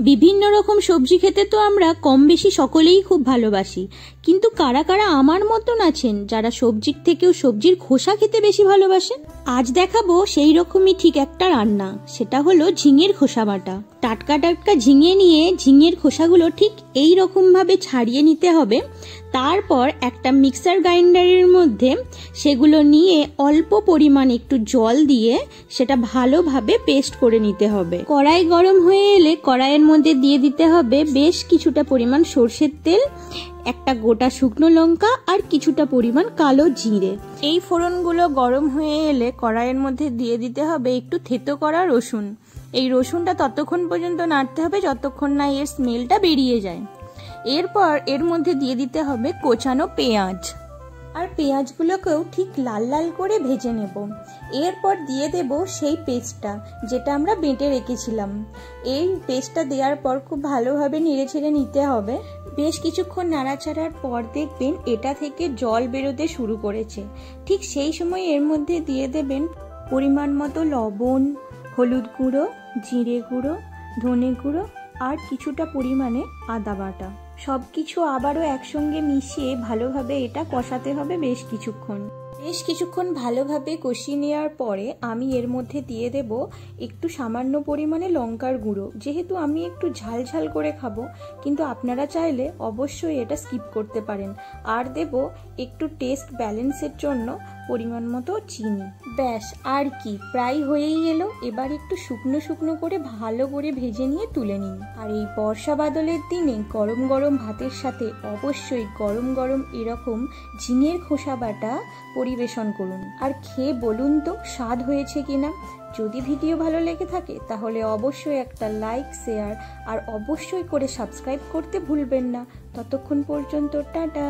বিভিন্ন রকম সবজি খেতে তো আমরা কম বেশি সকলেই খুব ভালোবাসি, কিন্তু কারা কারা আমার মতন আছেন যারা সবজির থেকেও সবজির খোসা খেতে বেশি ভালোবাসেন? আজ দেখাবো সেই রকমই ঠিক একটা রান্না, সেটা হলো ঝিঙের খোসা বাটা। টাটকা টাটকা ঝিঙে নিয়ে ঝিঙের খোসাগুলো ঠিক এই রকম ভাবে ছাড়িয়ে নিতে হবে। তারপর একটা মিক্সার গ্রাইন্ডারের মধ্যে সেগুলো নিয়ে অল্প পরিমাণ একটু জল দিয়ে সেটা ভালোভাবে পেস্ট করে নিতে হবে। কড়াই গরম হয়ে এলে কড়াইয়ের মধ্যে দিয়ে দিতে হবে বেশ কিছুটা পরিমাণ সর্ষের তেল, একটা গোটা শুকনো লঙ্কা আর কিছুটা পরিমাণ কালো জিরে। এই ফোড়নগুলো গরম হয়ে এলে কড়াইয়ের মধ্যে দিয়ে দিতে হবে একটু থেতো করা রসুন। এই রসুনটা ততক্ষণ পর্যন্ত নাড়তে হবে যতক্ষণ না এর স্মেলটা বেরিয়ে যায়। এরপর এর মধ্যে দিয়ে দিতে হবে কোচানো পেঁয়াজ, আর পেঁয়াজগুলোকেও ঠিক লাল লাল করে ভেজে নেব। এরপর দিয়ে দেব সেই পেস্টটা যেটা আমরা বেটে রেখেছিলাম। এই পেস্টটা দেওয়ার পর খুব ভালোভাবে নেড়ে ছেড়ে নিতে হবে। বেশ কিছুক্ষণ নাড়াচাড়ার পর দেখবেন এটা থেকে জল বেরোতে শুরু করেছে। ঠিক সেই সময় এর মধ্যে দিয়ে দেবেন পরিমাণ মতো লবণ, হলুদ গুঁড়ো, জিরে গুঁড়ো, ধনে গুঁড়ো আর কিছুটা পরিমাণে আদা বাটা। সব কিছু আবারও একসঙ্গে মিশিয়ে ভালোভাবে এটা কষাতে হবে বেশ কিছুক্ষণ ভালোভাবে কষিয়ে নেওয়ার পরে আমি এর মধ্যে দিয়ে দেব একটু সামান্য পরিমাণে লঙ্কার গুঁড়ো। যেহেতু আমি একটু ঝাল ঝাল করে খাবো, কিন্তু আপনারা চাইলে অবশ্যই এটা স্কিপ করতে পারেন। আর দেব একটু টেস্ট ব্যালেন্সের জন্য পরিমাণ মতো চিনি। ব্যাস, আর কি, প্রায় হয়েই এলো। এবার একটু শুকনো শুকনো করে ভালো করে ভেজে নিয়ে তুলে নিন। আর এই বর্ষা বাদলের দিনে গরম গরম ভাতের সাথে অবশ্যই গরম গরম এরকম ঝিঙের খোসা বাটা পরিবেশন করুন, আর খেয়ে বলুন তো স্বাদ হয়েছে কিনা। যদি ভিডিও ভালো লেগে থাকে তাহলে অবশ্যই একটা লাইক, শেয়ার আর অবশ্যই করে সাবস্ক্রাইব করতে ভুলবেন না। ততক্ষণ পর্যন্ত টাটা।